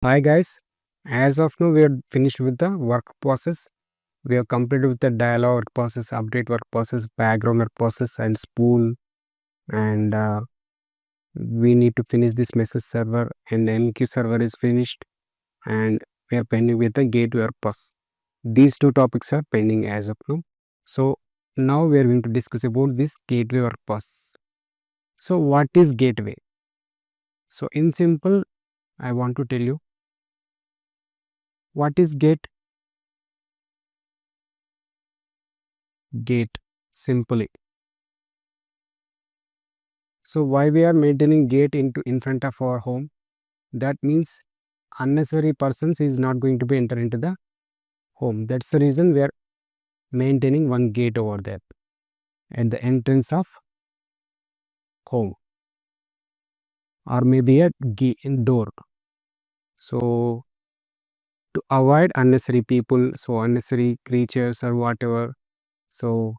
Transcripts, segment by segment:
Hi guys, as of now we are finished with the work process. We are completed with the dialog work process, update work process, background work process and spool, and we need to finish this message server, and MQ server is finished, and we are pending with the gateway work process. These two topics are pending as of now. So now we are going to discuss about this gateway work process. So what is gateway? So in simple, I want to tell you what is gate simply. So why we are maintaining gate in front of our home? That means unnecessary persons is not going to be enter into the home. That's the reason we are maintaining one gate over there at the entrance of home, or maybe a door. So to avoid unnecessary people, so unnecessary creatures or whatever. So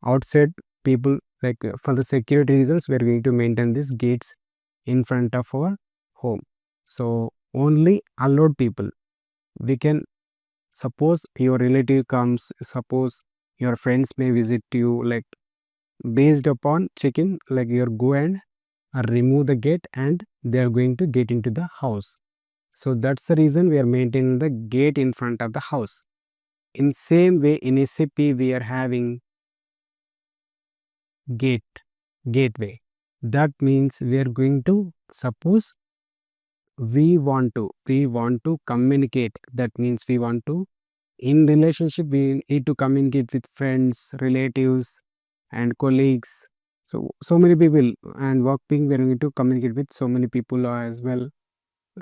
outside people, like for the security reasons, we are going to maintain these gates in front of our home. So only allowed people. We can suppose your relative comes, suppose your friends may visit you, like based upon checking, like you go and remove the gate and they are going to get into the house. So that's the reason we are maintaining the gate in front of the house. In same way in SAP we are having gateway. That means we are going to suppose we want to communicate. That means we want to, in relationship we need to communicate with friends, relatives and colleagues. So many people, and working we are going to communicate with so many people as well.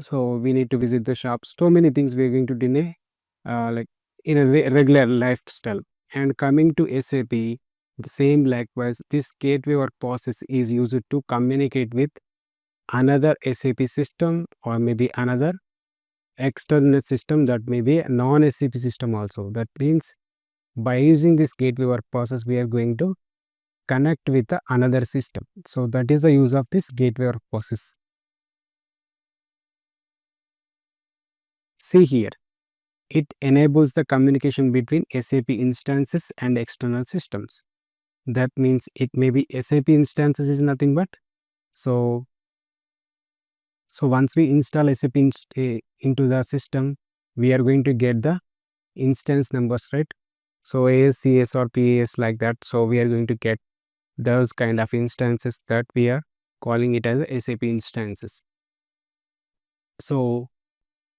So we need to visit the shops, so many things we are going to do in a like in a regular lifestyle. And coming to SAP, the same likewise, this gateway or process is used to communicate with another SAP system, or maybe another external system, that may be a non-SAP system also. That means by using this gateway work process, we are going to connect with another system. So that is the use of this gateway work process. See here, it enables the communication between SAP instances and external systems. That means it may be SAP instances is nothing but, so once we install SAP into the system, we are going to get the instance numbers, right? So ASCS or PAS, like that. So we are going to get those kind of instances, that we are calling it as SAP instances. So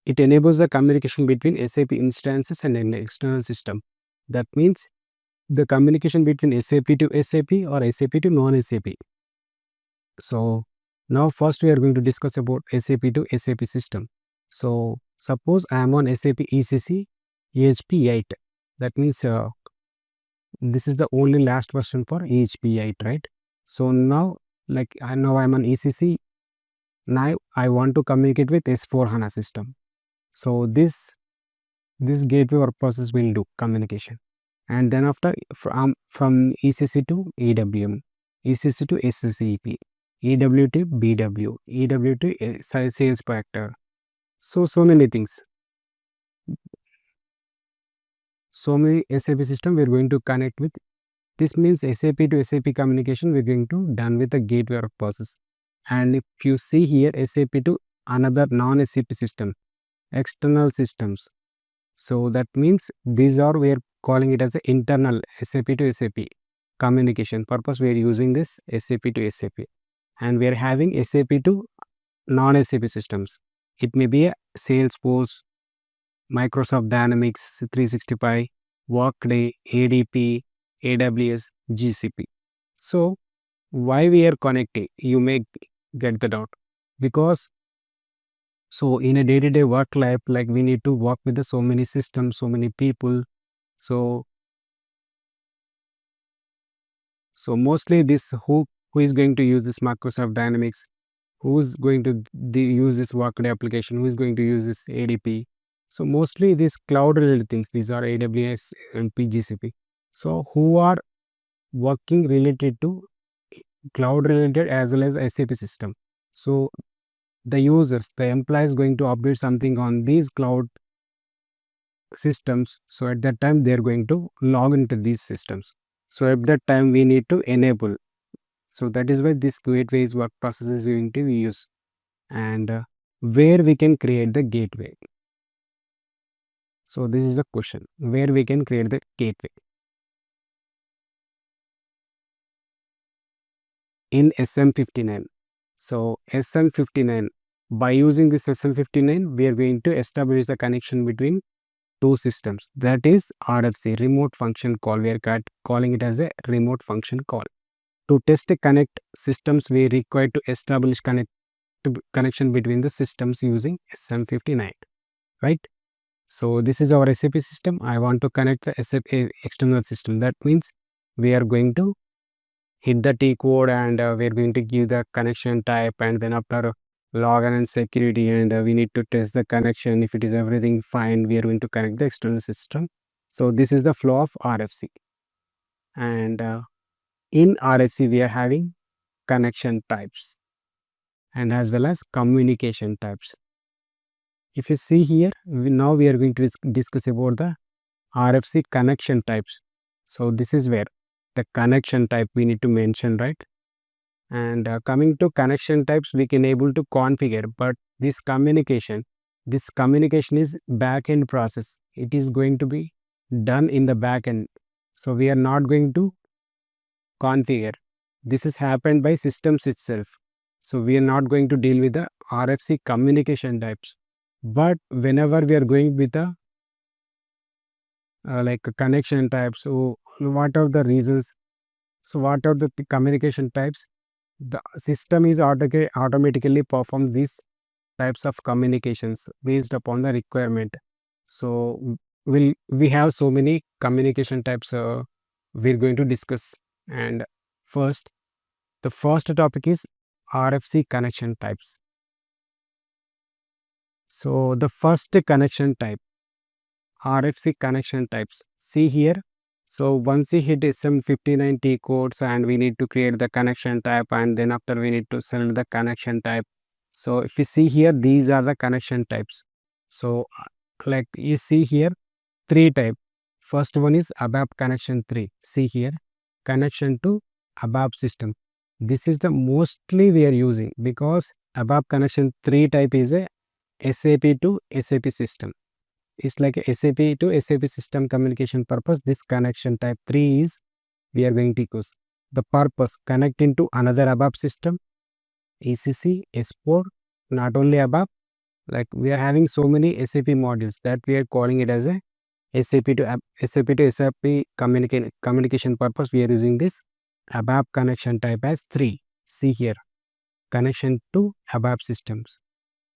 it enables the communication between SAP instances and an external system. That means the communication between SAP to SAP or SAP to non-SAP. So now first we are going to discuss about SAP to SAP system. So suppose I am on SAP ECC EHP 8. That means this is the only last version for EHP 8, right? So now, like I know I'm on ECC. Now I want to communicate with S4 HANA system. So this gateway or process will do communication. And then after, from ECC to EWM, ECC to SCCP, EW to BW, EW to sales factor. So many things. So many SAP system we are going to connect with. This means SAP to SAP communication we are going to done with the gateway or process. And if you see here, SAP to another non-SAP system, external systems. So that means these are, we are calling it as an internal SAP to SAP communication purpose. We are using this SAP to SAP, and we are having SAP to non-SAP systems. It may be a Salesforce, Microsoft Dynamics 365, Workday, ADP, AWS, GCP. So why we are connecting? You may get the doubt, because so in a day-to-day work life, like we need to work with so many systems, so many people. So mostly this, who is going to use this Microsoft Dynamics, who is going to use this Workday application, who is going to use this ADP. So mostly these cloud related things, these are AWS and GCP. So who are working related to cloud related as well as SAP system. So the users, the employees going to update something on these cloud systems. So at that time they are going to log into these systems. So at that time we need to enable. So that is why this gateway is work process is going to be used. And where we can create the gateway. So this is the question, where we can create the gateway. In SM59. So SM59, by using this SM59, we are going to establish the connection between two systems. That is RFC, remote function call. We are calling it as a remote function call. To test a connect systems, we require to establish connection between the systems using SM59, right? So this is our SAP system. I want to connect the SAP external system. That means we are going to hit the T code and we are going to give the connection type, and then after login and security, and we need to test the connection. If it is everything fine, we are going to connect the external system. So this is the flow of RFC. And in RFC we are having connection types and as well as communication types. If you see here, now we are going to discuss about the RFC connection types. So this is where the connection type we need to mention, right? And coming to connection types, we can able to configure, but this communication is back-end process. It is going to be done in the back-end. So we are not going to configure. This is happened by systems itself. So we are not going to deal with the RFC communication types. But whenever we are going with the like connection types, so what are the reasons? So what are the communication types? The system is automatically perform these types of communications based upon the requirement. So we have so many communication types we're going to discuss. And the first topic is RFC connection types. So the first connection type, RFC connection types, see here. So once we hit SM59 T codes and we need to create the connection type, and then after we need to select the connection type. So if you see here, these are the connection types. So like you see here, 3 type. First one is ABAP connection 3. See here, connection to ABAP system. This is the mostly we are using because ABAP connection 3 type is a SAP to SAP system. It's like a SAP to SAP system communication purpose. This connection type 3 is we are going to use. The purpose, connecting to another ABAP system, ECC, S4, not only ABAP, like we are having so many SAP modules that we are calling it as a SAP to SAP communication purpose. We are using this ABAP connection type as 3. See here, connection to ABAP systems.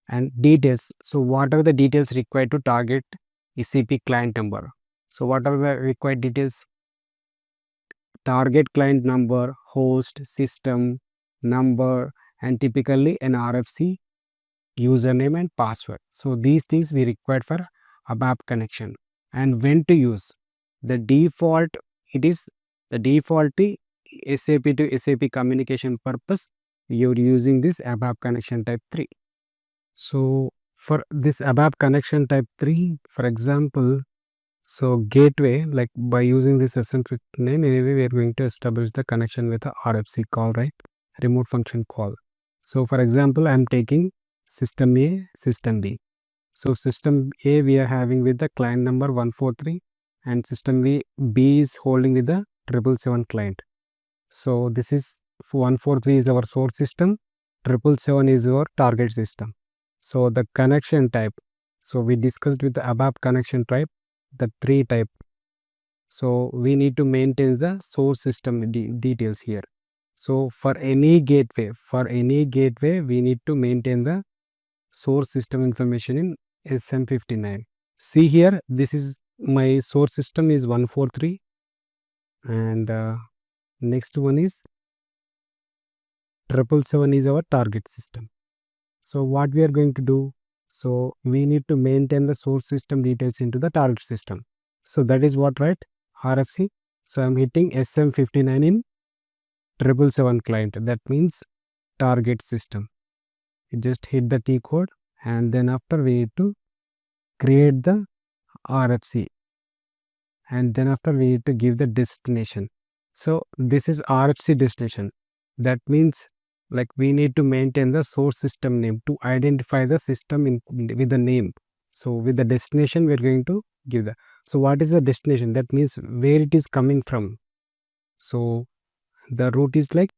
And details. So what are the details required to target SAP client number? So what are the required details? Target client number, host, system, number, and typically an RFC username and password. So these things we required for ABAP connection. And when to use? The default, it is the default SAP to SAP communication purpose. You are using this ABAP connection type 3. So for this ABAP connection type 3, for example, so gateway, like by using this SM59, anyway, we are going to establish the connection with the RFC call, right? Remote function call. So for example, I am taking system A, system B. So system A we are having with the client number 143 and system B is holding with the 777 client. So this is 143 is our source system, 777 is our target system. So the connection type, so we discussed with the ABAP connection type, the 3 type. So we need to maintain the source system details here. So for any gateway, we need to maintain the source system information in SM59. See here, this is my source system is 143 and next one is 777 is our target system. So what we are going to do? So we need to maintain the source system details into the target system. So that is what, right? RFC. So I'm hitting SM59 in 777 client. That means target system. just hit the T code, and then after we need to create the RFC, and then after we need to give the destination. So this is RFC destination. That means like we need to maintain the source system name to identify the system with the name. So with the destination we are going to give the, so what is the destination? That means where it is coming from. So the route is like,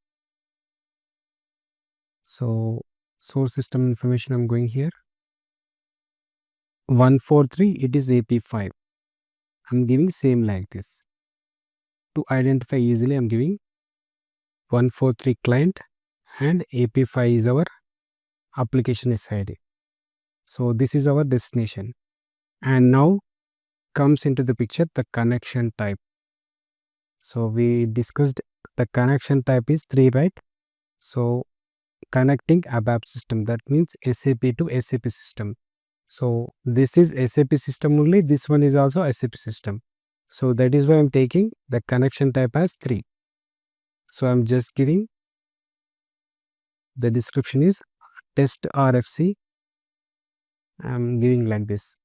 so source system information, I'm going here 143, it is AP5. I'm giving same like this. To identify easily, I'm giving 143 client and AP5 is our application SID. So this is our destination. And now comes into the picture the connection type. So we discussed the connection type is 3, right? So connecting ABAP system, that means SAP to SAP system. So this is SAP system only, this one is also SAP system. So that is why I'm taking the connection type as 3. So I'm just giving the description is test RFC. I'm giving like this.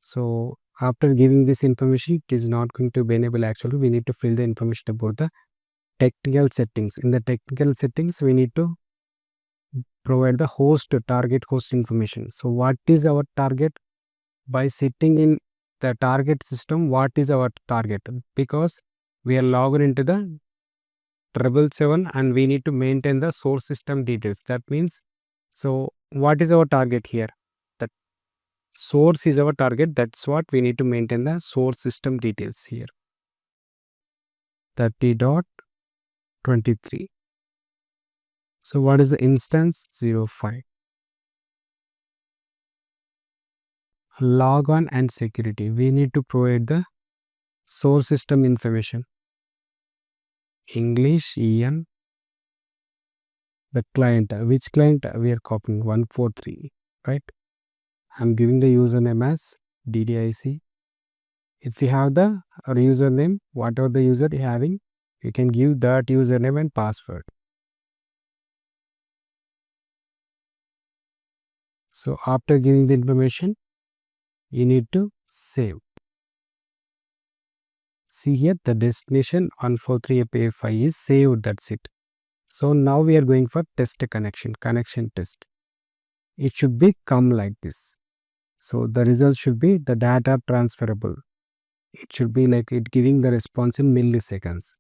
So after giving this information, it is not going to be enabled. Actually, we need to fill the information about the technical settings. In the technical settings, we need to provide the host, target host information. So what is our target? By sitting in the target system, what is our target? Because we are logged into the 777 and we need to maintain the source system details. That means, so what is our target here? The source is our target. That's what we need to maintain the source system details here. 30.23. So what is the instance? 05. Log on and security. We need to provide the source system information. English, EN, the client. Which client we are copying? 143, right? I'm giving the username as DDIC. If you have the username, whatever the user is having, you can give that username and password. So after giving the information, you need to save. See here, the destination 143 API5 is saved, that's it. So now we are going for test connection test. It should be come like this. So the result should be the data transferable. It should be like it giving the response in milliseconds.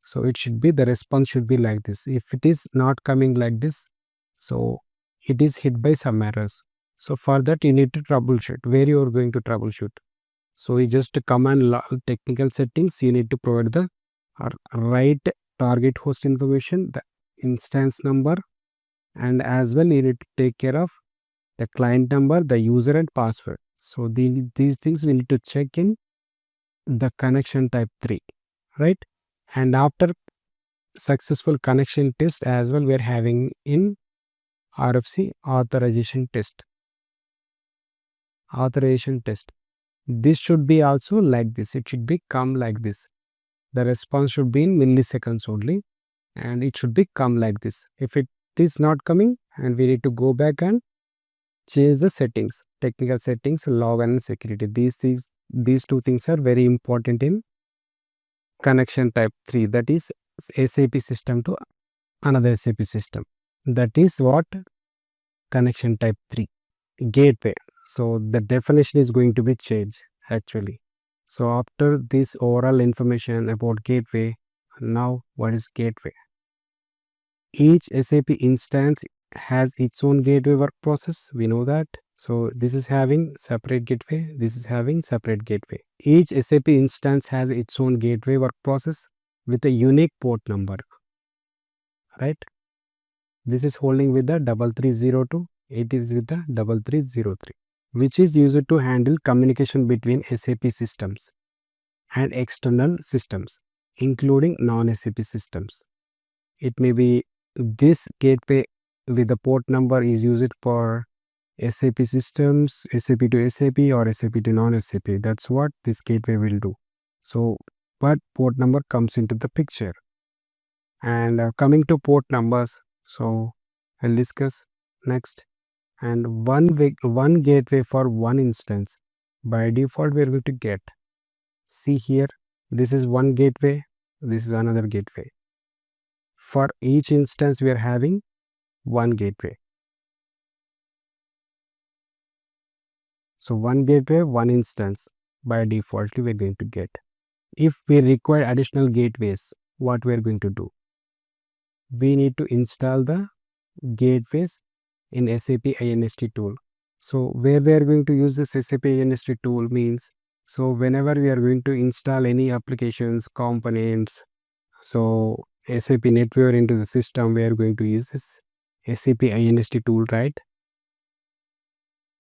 So it should be, the response should be like this. If it is not coming like this, so it is hit by some errors. So for that you need to troubleshoot. Where you are going to troubleshoot? So you just command technical settings, you need to provide the right target host information, the instance number, and as well you need to take care of the client number, the user and password. So these things we need to check in the connection type 3, right? And after successful connection test as well, we are having in RFC authorization test. This should be also like this. It should be come like this. The response should be in milliseconds only, and it should be come like this. If it is not coming, and we need to go back and change the settings, technical settings, log and security. These two things are very important in connection type 3, that is SAP system to another SAP system. That is what connection type 3. Gateway. So the definition is going to be changed actually. So after this overall information about gateway, now what is gateway? Each SAP instance has its own gateway work process. We know that. So this is having separate gateway. This is having separate gateway. Each SAP instance has its own gateway work process with a unique port number, right? This is holding with the 3302. It is with the 3303, which is used to handle communication between SAP systems and external systems, including non-SAP systems. It may be this gateway with the port number is used for SAP systems, SAP to SAP or SAP to non-SAP. That's what this gateway will do. So, but port number comes into the picture. And coming to port numbers, so I'll discuss next, and one gateway for one instance. By default we are going to get, see here, this is one gateway, this is another gateway. For each instance we are having one gateway. So one gateway, one instance by default we are going to get. If we require additional gateways, what we are going to do? We need to install the gateways in SAP INST tool. So where we are going to use this SAP INST tool means, so whenever we are going to install any applications, components, so SAP NetWeaver into the system, we are going to use this SAP INST tool, right?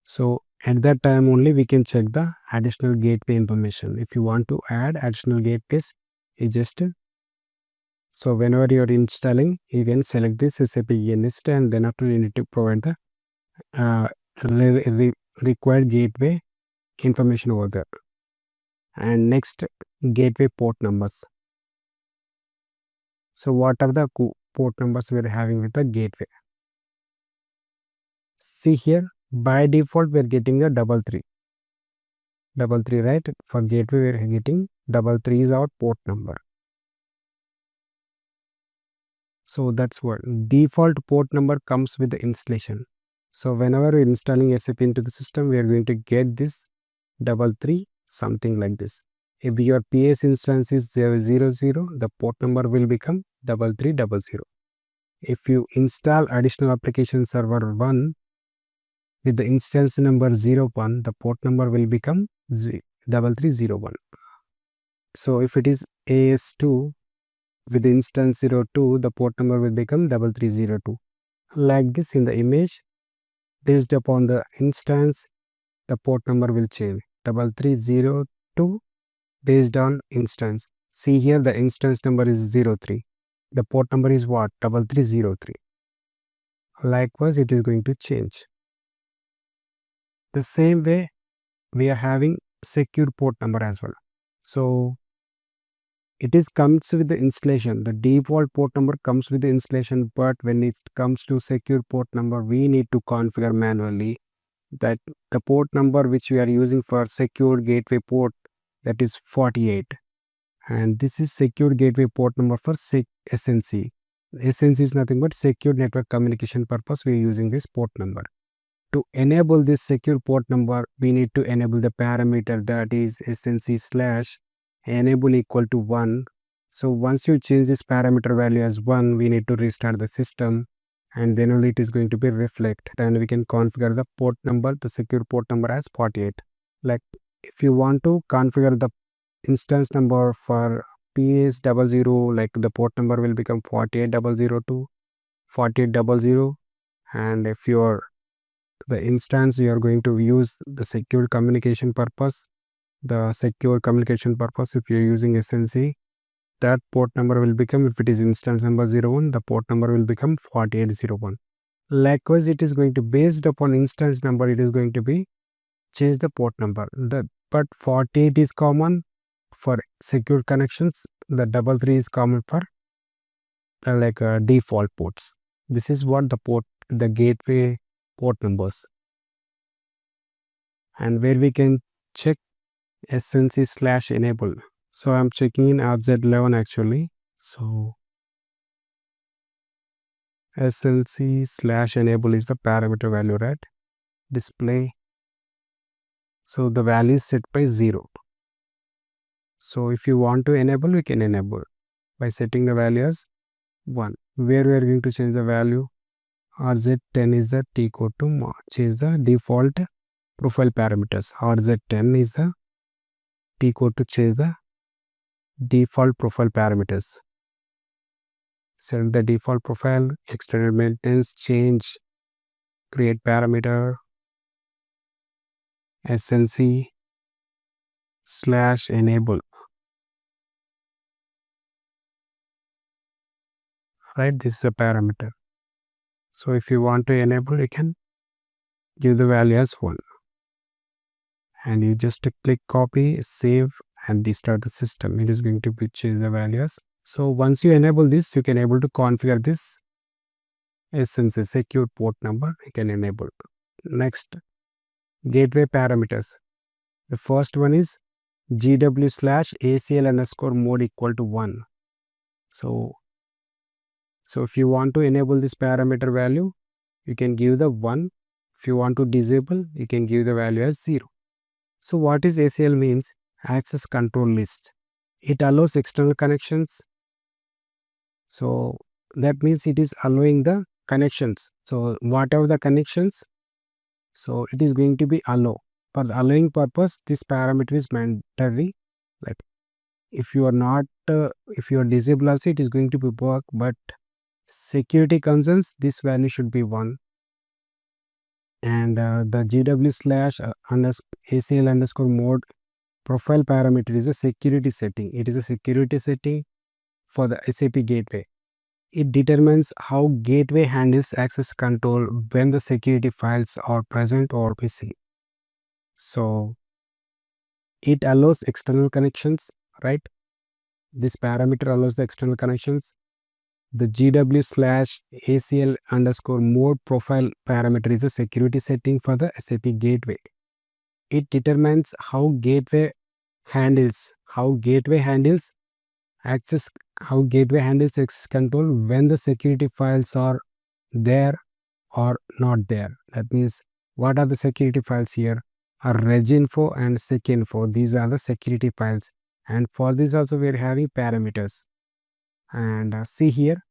So at that time only we can check the additional gateway information. If you want to add additional gateways, you just, so whenever you are installing, you can select this SAP INST, and then after you need to provide the required gateway information over there. And next, gateway port numbers. So what are the port numbers we are having with the gateway? See here, by default we are getting the 33, right? For gateway we are getting 33 is our port number. So that's what default port number comes with the installation. So whenever we are installing SAP into the system, we are going to get this 33, something like this. If your PS instance is 000, the port number will become 3300. If you install additional application server 1 with the instance number 01, the port number will become 3301. So if it is AS2 with the instance 02, the port number will become 3302. Like this in the image, based upon the instance, the port number will change. 3302 based on instance. See here, the instance number is 03. The port number is what? 3303. Likewise, it is going to change. The same way, we are having secure port number as well. So it is comes with the installation. The default port number comes with the installation, but when it comes to secure port number, we need to configure manually that the port number which we are using for secure gateway port, that is 48, and this is secure gateway port number for SNC. SNC is nothing but secure network communication purpose. We are using this port number. To enable this secure port number, we need to enable the parameter, that is SNC / enable equal to 1. So once you change this parameter value as 1, we need to restart the system, and then only it is going to be reflect, and we can configure the port number, the secure port number, as 48. Like if you want to configure the instance number for PS00, like the port number will become 48002, 4800, and if your the instance you are going to use the secure communication purpose, if you are using SNC, that port number will become, if it is instance number 01, the port number will become 4801. Likewise, it is going to, based upon instance number, it is going to be change the port number. But 48 is common for secure connections. The 33 is common for default ports. This is what the gateway port numbers, and where we can check SNC / enable. So I'm checking in RZ11 actually. So SNC / enable is the parameter value, right? Display. So the value is set by 0. So if you want to enable, we can enable by setting the value as 1. Where we are going to change the value, RZ10 is the T code to change the default profile parameters. RZ10 is the T code to change the default profile parameters. Select the default profile, extended maintenance, change, create parameter, SNC / enable. Right, this is a parameter. So if you want to enable, you can give the value as 1, and you just click copy, save, and restart the system. It is going to be change the values. So once you enable this, you can able to configure this SNC, secure port number, you can enable. Next, gateway parameters. The first one is GW/ACL_mode equal to 1. So if you want to enable this parameter value, you can give the 1. If you want to disable, you can give the value as 0. So what is ACL means? Access control list. It allows external connections. So that means it is allowing the connections. So whatever the connections, so it is going to be allow. For the allowing purpose, this parameter is mandatory. Like if you are not, if you are disabled also, it is going to be work. But security concerns, this value should be 1. And the GW/ACL_mode profile parameter is a security setting. It is a security setting for the SAP Gateway. It determines how gateway handles access control when the security files are present or missing. So it allows external connections, right? This parameter allows the external connections. The GW/ACL_mode profile parameter is a security setting for the SAP Gateway. It determines how gateway handles access control when the security files are there or not there. That means what are the security files here? Are Reginfo and Secinfo. These are the security files, and for this also we are having parameters. And see here,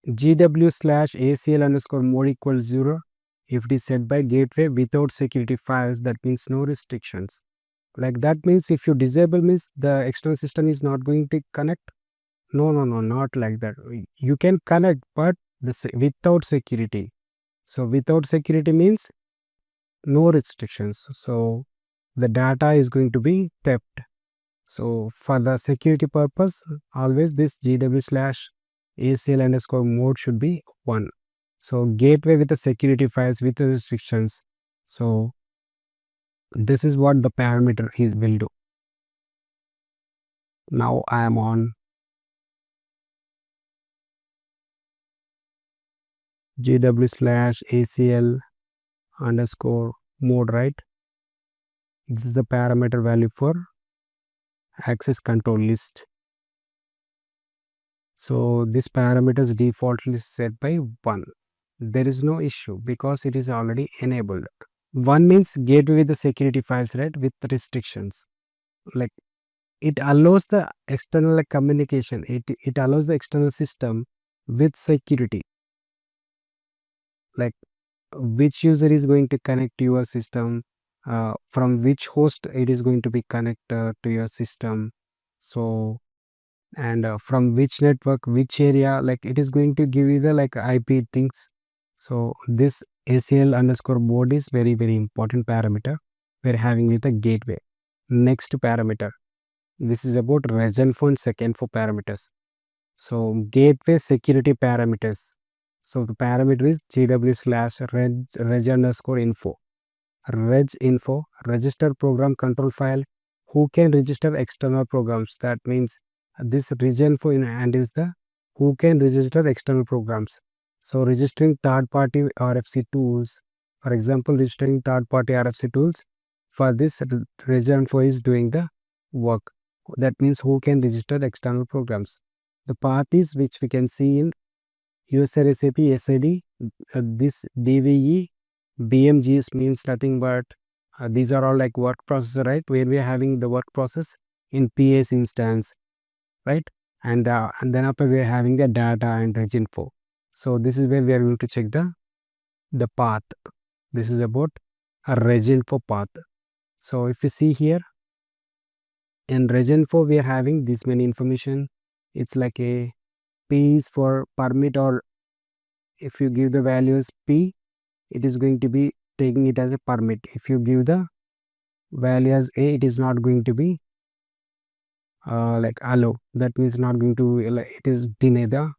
GW/ACL_mode equals 0 if it is set by gateway without security files. That means no restrictions. Like that means if you disable means the external system is not going to connect. No, not like that. You can connect, but without security. So without security means no restrictions. So the data is going to be kept. So for the security purpose, always this GW/ACL_mode should be 1. So gateway with the security files with the restrictions. So this is what the parameter will do. Now I am on GW/ACL_mode, right? This is the parameter value for access control list. So this parameter is defaultly set by 1. There is no issue because it is already enabled. 1 means gateway with the security files, right, with restrictions. Like it allows the external communication. It allows the external system with security. Like which user is going to connect to your system, from which host it is going to be connected to your system. So and from which network, which area, like it is going to give you the like IP things. So this ACL_mode is very important parameter we're having with the gateway. Next parameter, this is about Reginfo and Secinfo parameters. So gateway security parameters. So the parameter is GW/reg_info. Reginfo, register program control file. Who can register external programs? That means this Reginfo handles the who can register external programs. So registering third-party RFC tools. For example, registering third-party RFC tools. For this, Reginfo is doing the work. That means who can register external programs. The path is which we can see in user SAP SID. This DVE BMGs means nothing but these are all like work process, right? Where we are having the work process in PS instance, right? And then after we are having the data and Reginfo. So this is where we are going to check the path. This is about a Reginfo path. So if you see here in Reginfo, we are having this many information. It's like a P is for permit, or if you give the values P, it is going to be taking it as a permit. If you give the value as A, it is not going to be like allow. That means not going to, like, it is deny the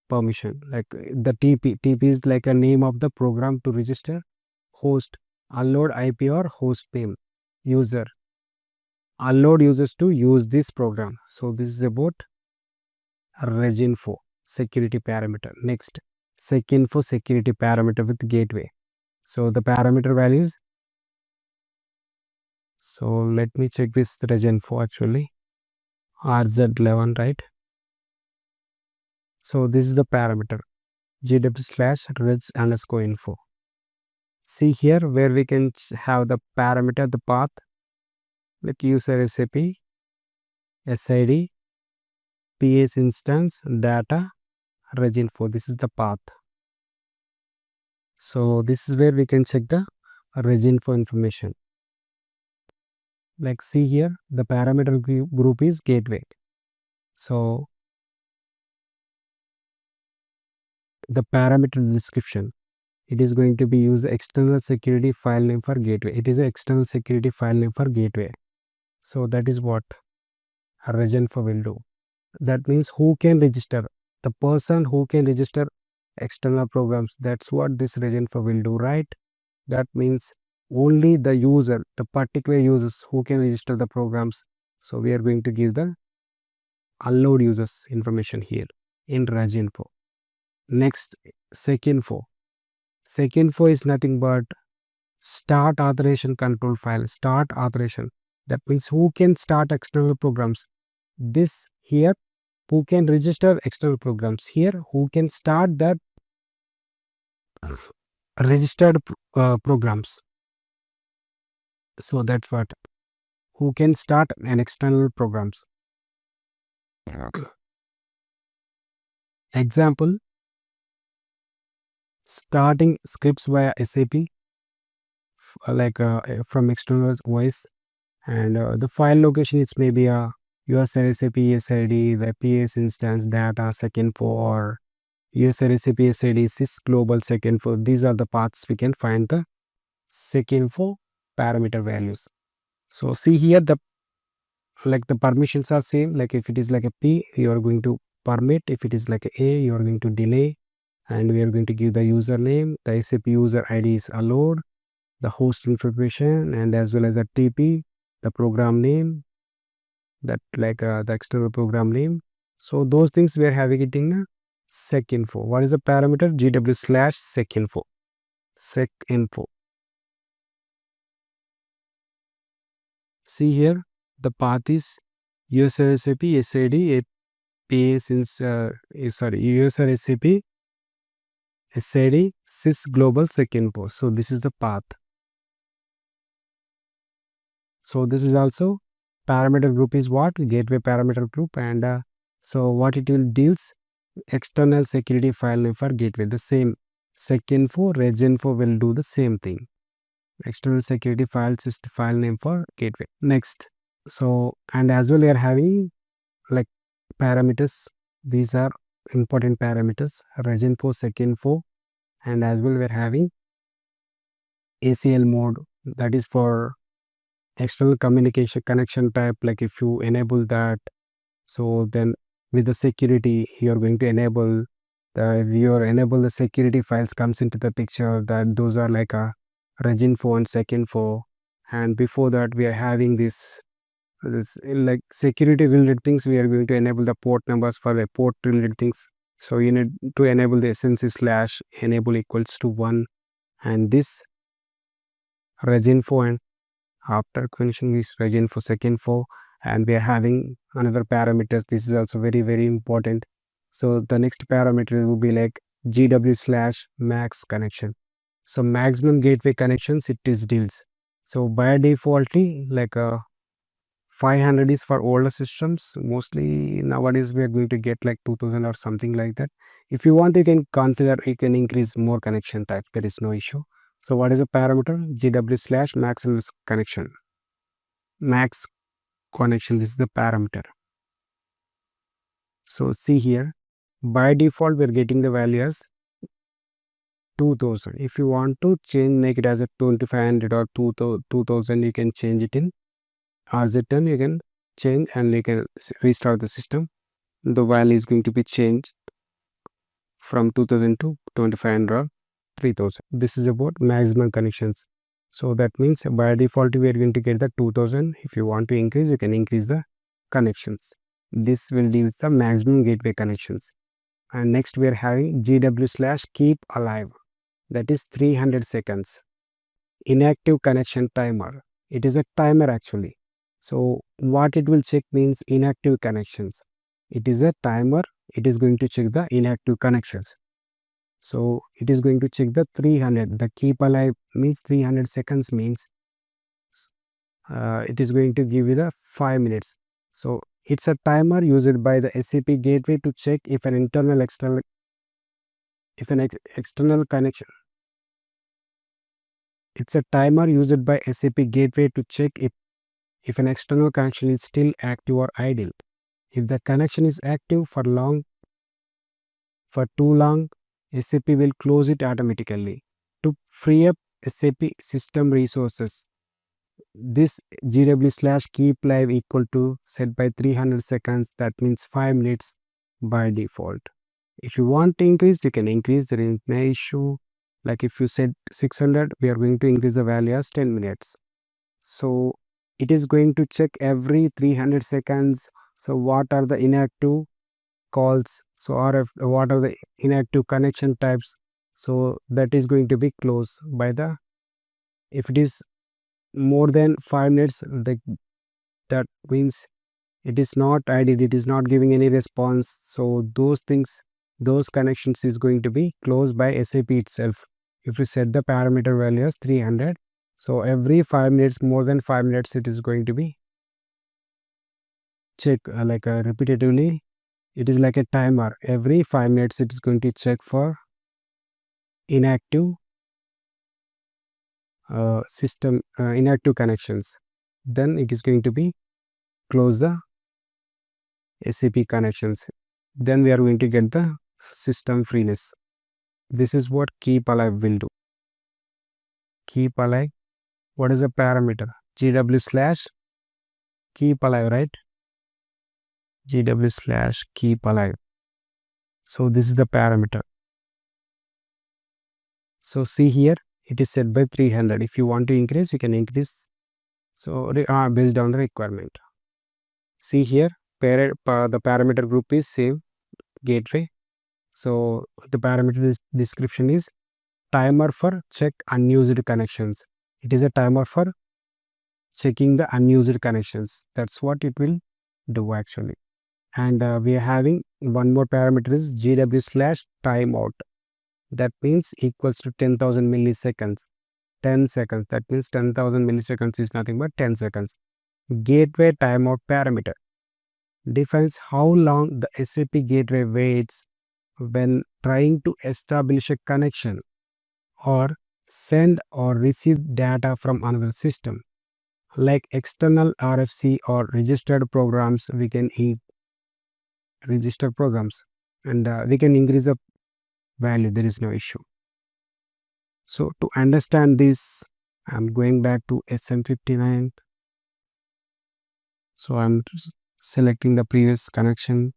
permission. Like the TP is like a name of the program to register. Host, allowed IP or host name. User, allowed users to use this program. So this is about Reginfo. security parameter. Next, Secinfo security parameter with gateway. So the parameter values. So let me check this Reginfo actually. RZ11, right? So this is the parameter GW/reg_info. See here where we can have the parameter, the path, like user SAP, SID, PS instance, data, Reginfo. This is the path. So this is where we can check the Reginfo information. Like see here, the parameter group is gateway. So the parameter description, it is going to be use the external security file name for gateway. It is an external security file name for gateway. So that is what Reginfo will do. That means who can register, the person who can register external programs. That's what this Reginfo will do, right? That means only the user, the particular users who can register the programs. So we are going to give the allowed users information here in Reginfo. Next, Secinfo. Secinfo is nothing but start authorization control file. Start authorization. That means who can start external programs. This here, who can register external programs. Here, who can start that registered programs. So that's what, who can start an external programs. Example, starting scripts via SAP like from external voice, and the file location is maybe a user SAP SID, the PS instance, data, Secinfo, or user SAP SID, sys global Secinfo. These are the paths we can find the Secinfo parameter values. So see here, the like the permissions are same. Like if it is like a P, you are going to permit. If it is like a, you are going to delay, and we are going to give the username. The SAP user ID is allowed, the host information, and as well as the TP, the program name, that like the external program name. So those things we are having it in Secinfo. What is the parameter? GW/Secinfo. Secinfo. See here, the path is user SAP SID PS user SAP SID sys global Secinfo. So this is the path. So this is also parameter group is what? Gateway parameter group. And so what it will deals, external security file name for gateway. The same Secinfo, Reginfo will do the same thing. External security files is the file name for gateway. Next, so and as well we are having like parameters. These are important parameters: Reginfo, Secinfo, and as well we are having ACL mode, that is for external communication connection type. Like if you enable that, so then with the security you are going to enable the security files comes into the picture, that those are like a Reginfo and Secinfo. And before that we are having this like security related things. We are going to enable the port numbers for the port related things. So you need to enable the SNC/ enable equals to 1, and this Reginfo, and after condition is Reginfo, Secinfo, and we are having another parameters. This is also very important. So the next parameter will be like GW/max connection. So maximum gateway connections it is deals. So by defaultly like 500 is for older systems. Mostly nowadays we are going to get like 2000 or something like that. If you want, you can configure, you can increase more connection types. There is no issue. So what is the parameter? GW/max connection. Max connection, this is the parameter. So see here, by default we are getting the value as 2000. If you want to change, make it as a 2500 or 2000, you can change it in RZ10. You can change and you can restart the system. The value is going to be changed from 2000 to 2500 or 3000. This is about maximum connections. So that means by default we are going to get the 2000. If you want to increase, you can increase the connections. This will deal with the maximum gateway connections. And next we are having GW/keep alive, that is 300 seconds. Inactive connection timer. It is a timer actually. So what it will check means inactive connections. It is a timer. It is going to check the inactive connections. So it is going to check the 300. The keep alive means 300 seconds means it is going to give you the 5 minutes. So it's a timer used by the SAP Gateway to check if an external connection. It's a timer used by SAP Gateway to check if an external connection is still active or idle. If the connection is active for too long, SAP will close it automatically. To free up SAP system resources, this GW/keep live equal to set by 300 seconds, that means 5 minutes by default. If you want to increase, you can increase, there is no issue. Like if you set 600, we are going to increase the value as 10 minutes. So it is going to check every 300 seconds. So what are the inactive calls? So what are the inactive connection types? So that is going to be closed by the, if it is more than 5 minutes, that means it is not idle, it is not giving any response. So those things, those connections is going to be closed by SAP itself. If you set the parameter value as 300, so every 5 minutes, more than 5 minutes, it is going to be check repetitively. It is like a timer. Every 5 minutes it is going to check for inactive inactive connections. Then it is going to be close the SAP connections. Then we are going to get the system freeness. This is what keep alive will do. Keep alive. What is the parameter? GW/keep alive, right? GW/keep alive. So this is the parameter. So see here, it is set by 300. If you want to increase, you can increase. So based on the requirement. See here, the parameter group is save gateway. So the parameter description is timer for check unused connections. It is a timer for checking the unused connections. That's what it will do actually. And we are having one more parameter is GW/timeout. That means equals to 10,000 milliseconds. 10 seconds. That means 10,000 milliseconds is nothing but 10 seconds. Gateway timeout parameter defines how long the SAP gateway waits when trying to establish a connection or send or receive data from another system. Like external RFC or registered programs, we can register programs and we can increase the value, there is no issue. So to understand this, I'm going back to SM59. So I'm selecting the previous connection.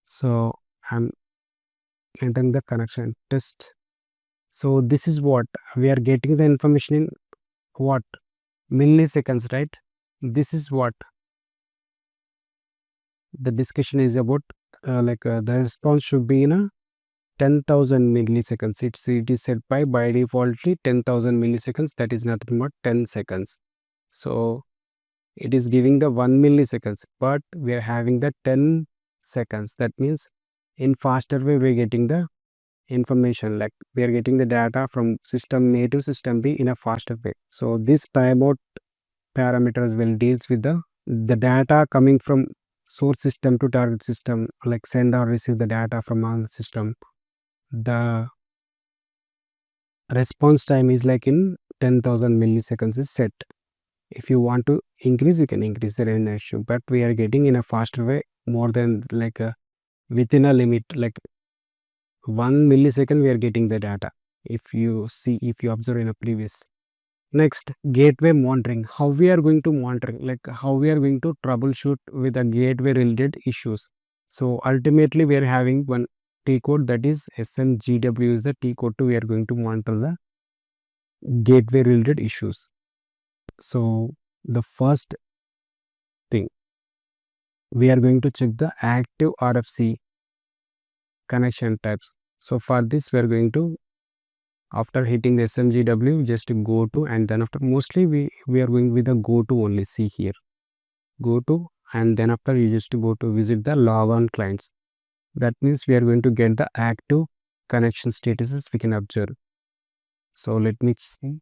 So I'm entering the connection test. So this is what we are getting the information in what milliseconds, right? This is what the discussion is about. The response should be in a 10,000 milliseconds. It is set by defaultly 10,000 milliseconds. That is nothing but 10 seconds. So it is giving the 1 milliseconds, but we are having the 10 seconds. That means in faster way we are getting the information, like we are getting the data from system A to system B in a faster way. So this timeout parameters will deals with the data coming from source system to target system, like send or receive the data from another system. The response time is like in 10,000 milliseconds is set. If you want to increase, you can increase, there is no issue, but we are getting in a faster way, more than within a limit, like 1 millisecond we are getting the data. If you observe in a previous. Next, gateway monitoring. How we are going to monitor, like how we are going to troubleshoot with the gateway related issues. So ultimately we are having one T code, that is SMGW is the T code we are going to monitor the gateway related issues. So the first thing, we are going to check the active RFC connection types. So for this we are going to, after hitting the SMGW, just go to, and then after mostly we are going with the go to only. See here, go to, and then after you just go to visit the log on clients. That means we are going to get the active connection statuses we can observe. So let me see.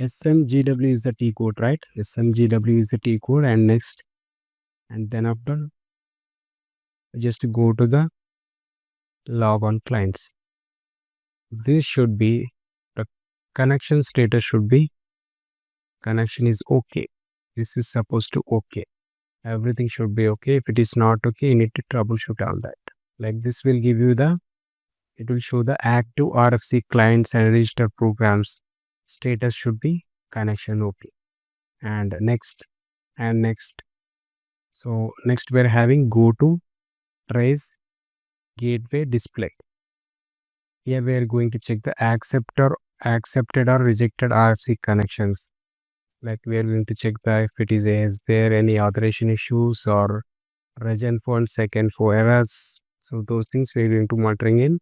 SMGW is the T code, right? SMGW is the T code, and next, and then after just go to the log on clients. This should be the connection status should be connection is okay. This is supposed to okay. Everything should be okay. If it is not okay, you need to troubleshoot all that. Like this will give you the, it will show the active RFC clients and registered programs. Status should be connection okay. And next, and next. So next we are having go to trace gateway display. Here we are going to check the accepted or rejected RFC connections. Like we are going to check the, if it is there any authorization issues or Reginfo and Secinfo errors. So those things we are going to monitoring in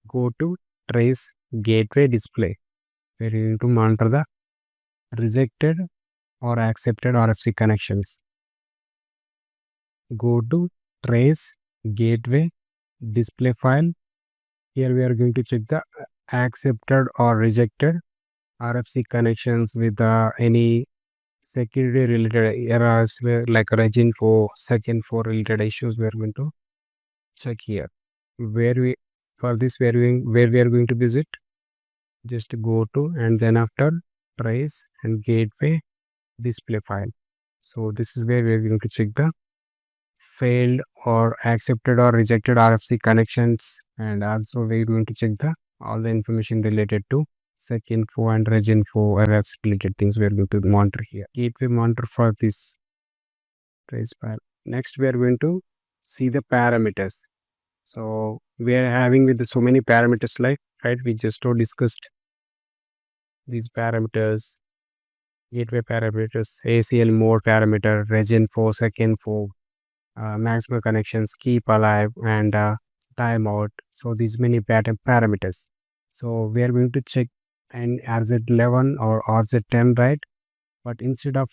go to trace gateway display. We are going to monitor the rejected or accepted RFC connections. Go to trace gateway display file. Here we are going to check the accepted or rejected RFC connections with any security related errors, where like Reginfo, Secinfo related issues. We are going to check here. Where we, for this where we are going to visit, just go to, and then after trace and gateway display file. So this is where we are going to check the failed or accepted or rejected RFC connections, and also we are going to check the all the information related to Secinfo and Reginfo errors related things we are going to monitor here. Gateway monitor for this trace file. Next we are going to see the parameters. So we are having with so many parameters, like, right, we just discussed these parameters, gateway parameters, ACL mode parameter, Reginfo, Secinfo, maximum connections, keep alive, and timeout. So these many parameters. So we are going to check an RZ11 or RZ10, right? But instead of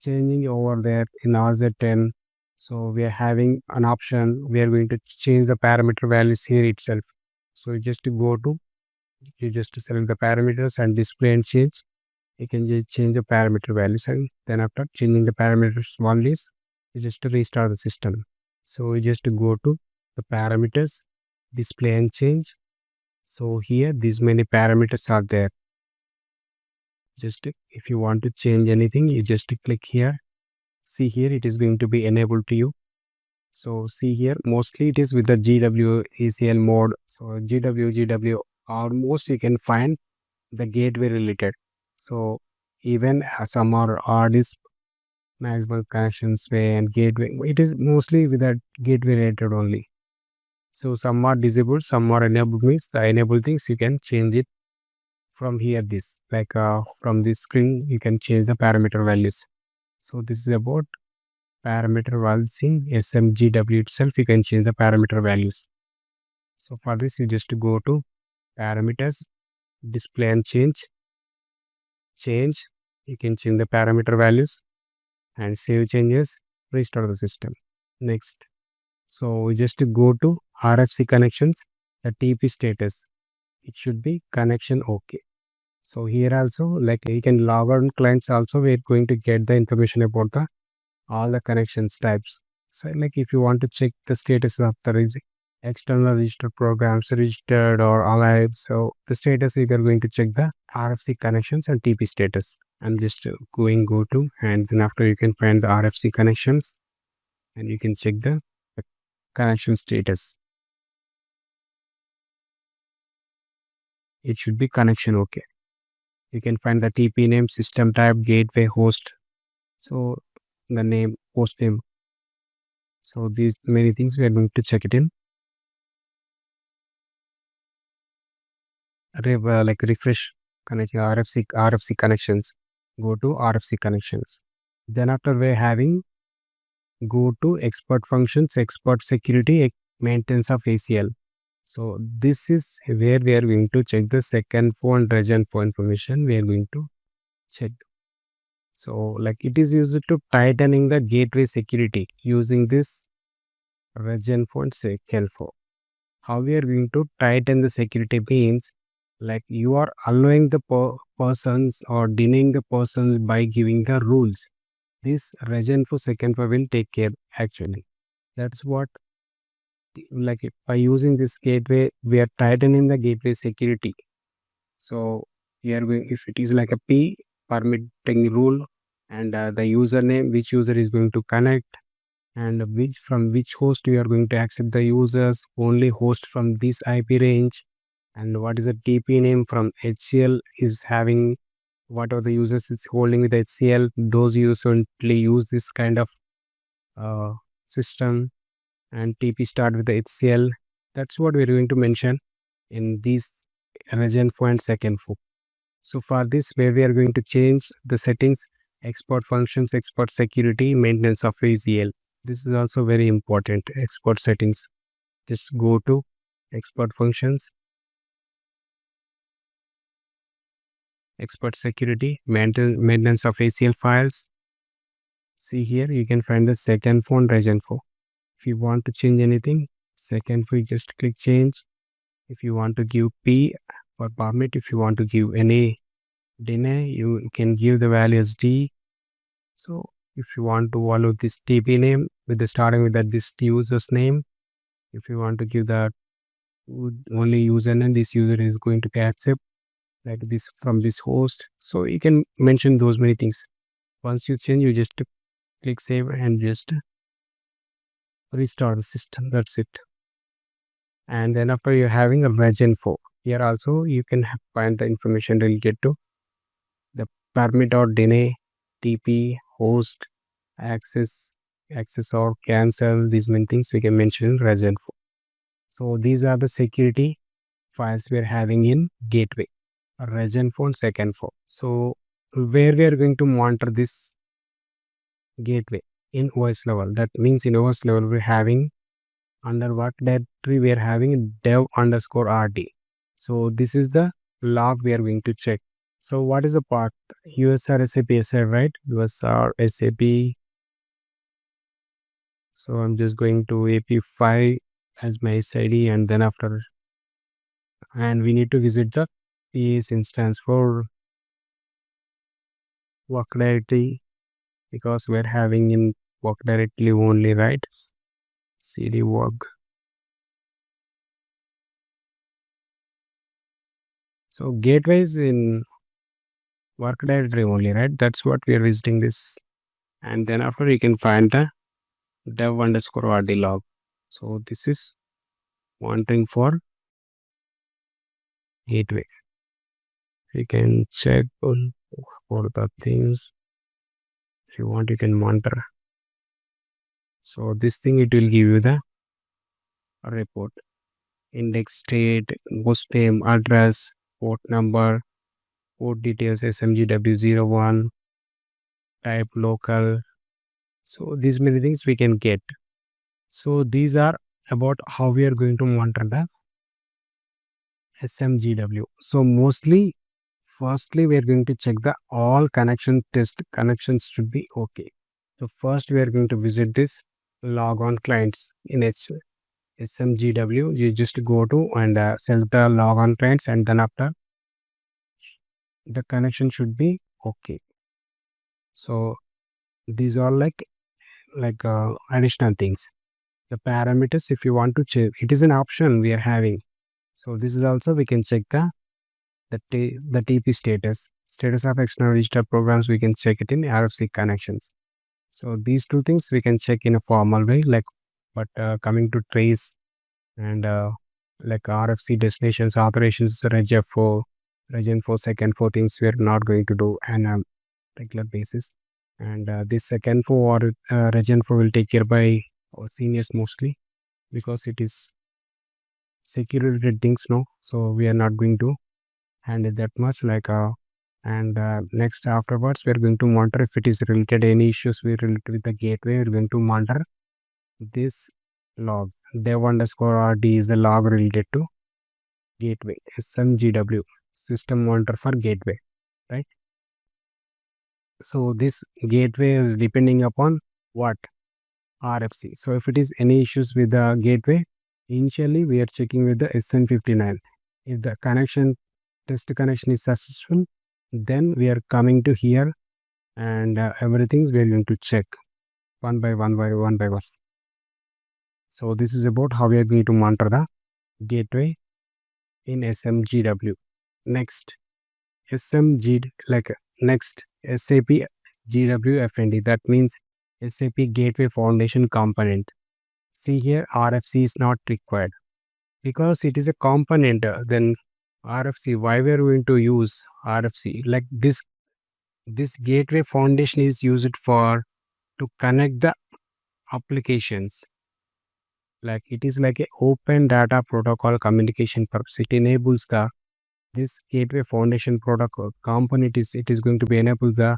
changing over there in RZ10, so we are having an option. We are going to change the parameter values here itself. So you just go to, you just select the parameters and display and change. You can just change the parameter values, and then after changing the parameters values, you just restart the system. So you just go to the parameters, display and change. So here these many parameters are there. Just if you want to change anything, you just click here. See here, it is going to be enabled to you. So see here, mostly it is with the GW ECL mode. So GW almost you can find the gateway related. So even some are RDIS maximum connections way and gateway, it is mostly with that gateway related only. So some are disabled, some are enabled, means the enabled things you can change it from here. This like from this screen you can change the parameter values. So this is about parameter values in SMGW itself. You can change the parameter values. So for this you just go to parameters, display and change. You can change the parameter values and save changes, restart the system. Next, so we just go to RFC connections, the TP status, it should be connection okay. So here also, like you can log on clients also, we're going to get the information about the all the connections types. So like if you want to check the status of the external registered programs, registered or alive, so the status you are going to check the RFC connections and TP status. I'm just go to, and then after you can find the RFC connections and you can check the connection status. It should be connection okay. You can find the TP name, system type, gateway, host. So the name, host name. So these many things we are going to check it in. Like refresh connecting RFC connections. Go to RFC connections. Then after we're having go to expert functions, expert security, maintenance of ACL. So this is where we are going to check the SECinfo and Reginfo information. We are going to check. So like it is used to tightening the gateway security using this Reginfo and SECinfo. How we are going to tighten the security means like you are allowing the persons or denying the persons by giving the rules. This Reginfo SECinfo will take care actually. That's what like by using this gateway we are tightening the gateway security. So here if it is like a P permitting rule and the username which user is going to connect and from which host we are going to accept the users, only host from this IP range, and what is the TP name from HCL is having whatever the users is holding with HCL, those users only use this kind of uh, system, and TP start with the HCL. That's what we're going to mention in these Reginfo and SECinfo. So for this, where we are going to change the settings, export functions, export security, maintenance of ACL. This is also very important. Export settings. Just go to export functions, export security, maintenance of ACL files. See here, you can find the SECinfo and Reginfo. If you want to change anything, SECinfo, you just click change. If you want to give P or permit, if you want to give any deny, you can give the value as D. So if you want to follow this TP name with the starting with that this user's name, if you want to give that only username, this user is going to accept like this from this host. So you can mention those many things. Once you change, you just click save and just restart the system. That's it. And then after you're having a Reginfo, here also you can find the information related to the permit or deny, TP, host, access or cancel. These many things we can mention in Reginfo. So these are the security files we are having in gateway, Reginfo and SECinfo. So where we are going to monitor this gateway in OS level. That means in OS level we're having under what directory we are having dev_rd. So this is the log we are going to check. So what is the part? USR SAP SI, right? USR SAP. So I'm just going to AP5 as my SID, and then after, and we need to visit the PS instance for work directory because we're having in work directly only, right? CD work. So gateways in work directory only, right? That's what we are visiting this. And then after you can find the dev_rd log. So this is monitoring for gateway. You can check on for the things. If you want, you can monitor. So this thing, it will give you the report. Index state, host name, address, port number, port details, SMGW01, type local. So these many things we can get. So these are about how we are going to monitor the SMGW. So mostly, firstly, we are going to check the all connection test connections should be okay. So first we are going to visit this log on clients in SMGW. You just go to and select the log on clients, and then after the connection should be okay. So these are like additional things. The parameters, if you want to check, it is an option we are having. So this is also we can check the TP status of external registered programs. We can check it in RFC connections. So these two things we can check in a formal way, like, but coming to trace and like RFC destinations, authorizations, Reginfo, SECinfo things we are not going to do on a regular basis. And this SECinfo or Reginfo will take care by our seniors mostly because it is security things, no. So we are not going to handle that much like and next afterwards we are going to monitor if it is related any issues we related with the gateway. We are going to monitor this log. dev_rd is the log related to gateway, SMGW, system monitor for gateway, right? So this gateway is depending upon what? RFC. So if it is any issues with the gateway, initially we are checking with the SN59. If the test connection is successful, then we are coming to here and everything we are going to check one by one. So this is about how we are going to monitor the gateway in SMGW. Next, SAP GWFND, that means SAP Gateway Foundation Component. See here, RFC is not required because it is a component. Then RFC, why we are going to use RFC? Like this gateway foundation is used for to connect the applications. Like it is like a open data protocol communication purpose. It enables this gateway foundation protocol component it is going to be enable the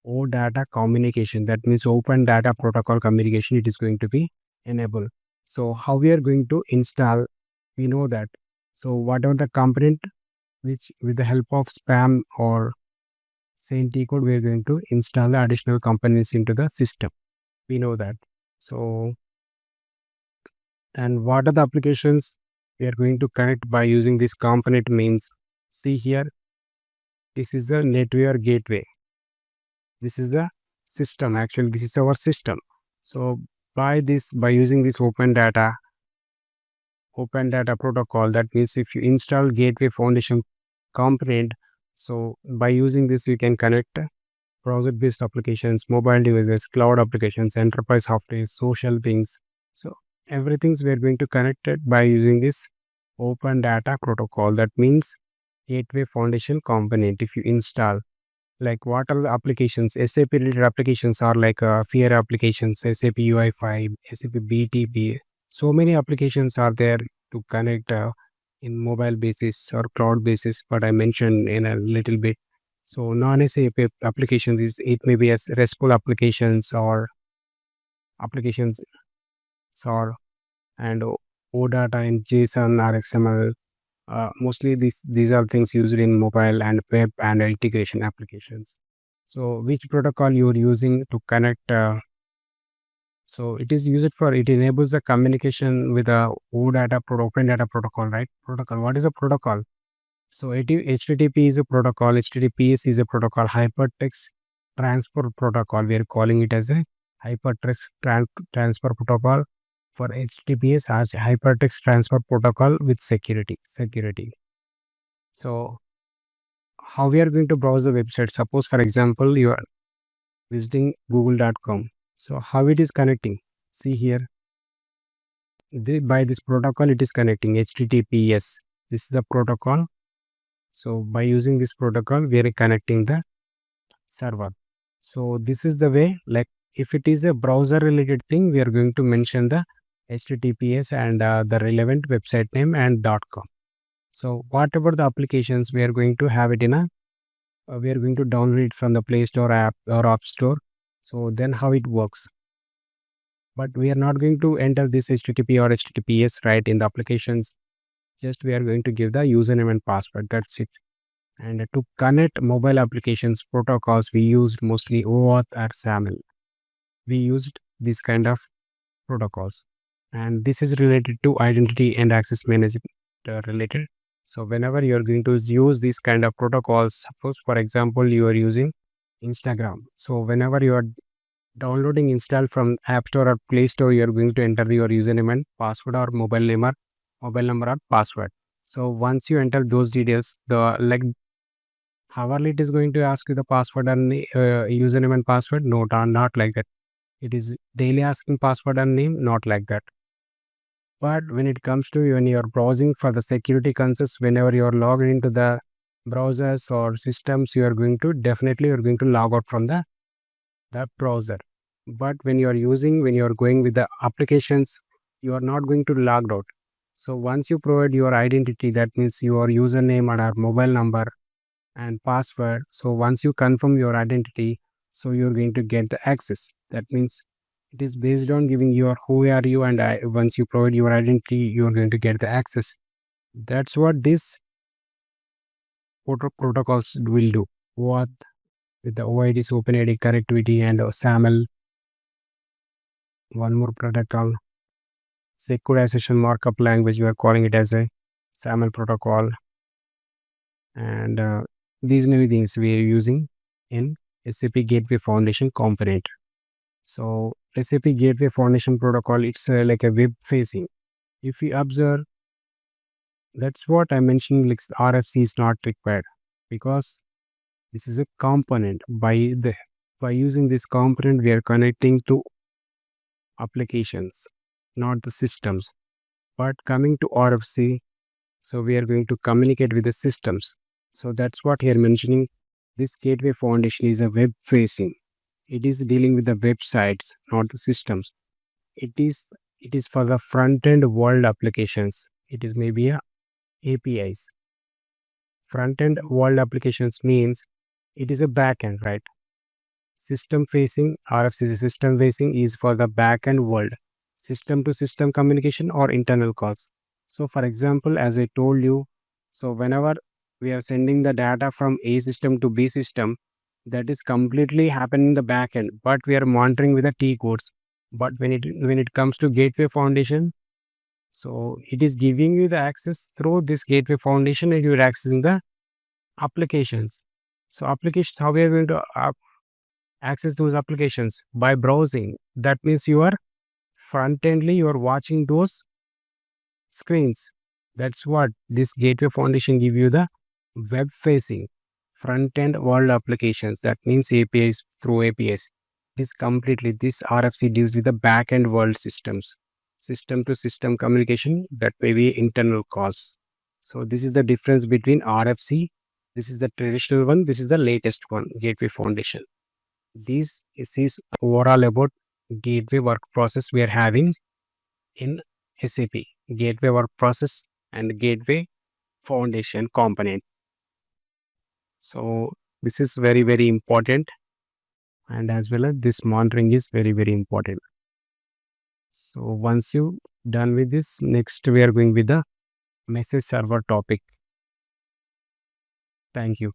OData communication. That means open data protocol communication. It is going to be enabled. So how we are going to install? We know that. So whatever the component which with the help of spam or Saint code, we are going to install the additional components into the system. We know that. So, and what are the applications we are going to connect by using this component means, see here, this is the network gateway. This is the system. Actually, this is our system. So by using this open data protocol, that means if you install gateway foundation component, so by using this you can connect browser based applications, mobile devices, cloud applications, enterprise software, social things. So everything we are going to connect it by using this open data protocol. That means gateway foundation component. If you install, like what are the applications? SAP related applications are like Fear applications, SAP UI5, SAP BTP. So many applications are there to connect in mobile basis or cloud basis, but I mentioned in a little bit. So non-SAP applications it may be as RESTful applications or applications or and OData in JSON or XML. Mostly these are things used in mobile and web and integration applications. So which protocol you are using to connect? So it is used for, it enables the communication with a OData open data protocol, right? Protocol. What is a protocol? So HTTP is a protocol, HTTPS is a protocol, hypertext transfer protocol. We are calling it as a hypertext transfer protocol. For HTTPS as hypertext transfer protocol with security. So how we are going to browse the website? Suppose for example you are visiting google.com. So how it is connecting? See here. By this protocol it is connecting HTTPS. This is the protocol. So by using this protocol we are connecting the server. So this is the way, like if it is a browser related thing, we are going to mention the HTTPS and the relevant website name and .com. So whatever the applications we are going to have it in we are going to download it from the Play Store app or App Store. So then how it works? But we are not going to enter this HTTP or HTTPS right in the applications. Just we are going to give the username and password. That's it. And to connect mobile applications protocols, we used mostly OAuth or SAML. We used this kind of protocols, and this is related to identity and access management related. So whenever you are going to use this kind of protocols, suppose for example you are using Instagram. So whenever you are downloading install from App Store or Play Store, you are going to enter your username and password or mobile number or password. So once you enter those details, hourly it is going to ask you the password and username and password. No, not like that. It is daily asking password and name, not like that. But when it comes to when you are browsing for the security concerns, whenever you are logged into the browsers or systems, you are going to log out from the browser. But when you are going with the applications, you are not going to log out. So once you provide your identity, that means your username and our mobile number and password. So once you confirm your identity, so you're going to get the access. That means It is based on giving your who are you, and once you provide your identity, you are going to get the access. That's what this protocols will do. What with the OIDs, OpenID connectivity, and SAML. One more protocol, securitization markup language. We are calling it as a SAML protocol, and these many things we are using in SAP Gateway Foundation component. So SAP Gateway Foundation protocol, it's like a web facing. If you observe, that's what I mentioned, like RFC is not required because this is a component. By using this component, we are connecting to applications, not the systems. But coming to RFC, so we are going to communicate with the systems. So that's what here mentioning. This Gateway Foundation is a web facing. It is dealing with the websites, not the systems. It is for the front end world applications. It is maybe a APIs. Front end world applications means it is a back end, right? System facing, RFC system facing is for the back end world, system to system communication or internal calls. So for example, as I told you, so whenever we are sending the data from A system to B system, that is completely happening in the back end, but we are monitoring with the T codes. But when it comes to Gateway Foundation, so it is giving you the access through this Gateway Foundation, and you are accessing the applications. So applications, how we are going to access those applications? By browsing. That means you are front endly, you are watching those screens. That's what this Gateway Foundation give you, the web facing front end world applications. That means APIs, through APIs. This completely, this RFC deals with the back end world systems, system to system communication, that may be internal calls. So this is the difference between RFC. This is the traditional one, this is the latest one, Gateway Foundation. This is overall about gateway work process we are having in SAP, gateway work process and gateway foundation component. So this is very, very important, and as well as this monitoring is very, very important. So once you done with this, next we are going with the message server topic. Thank you.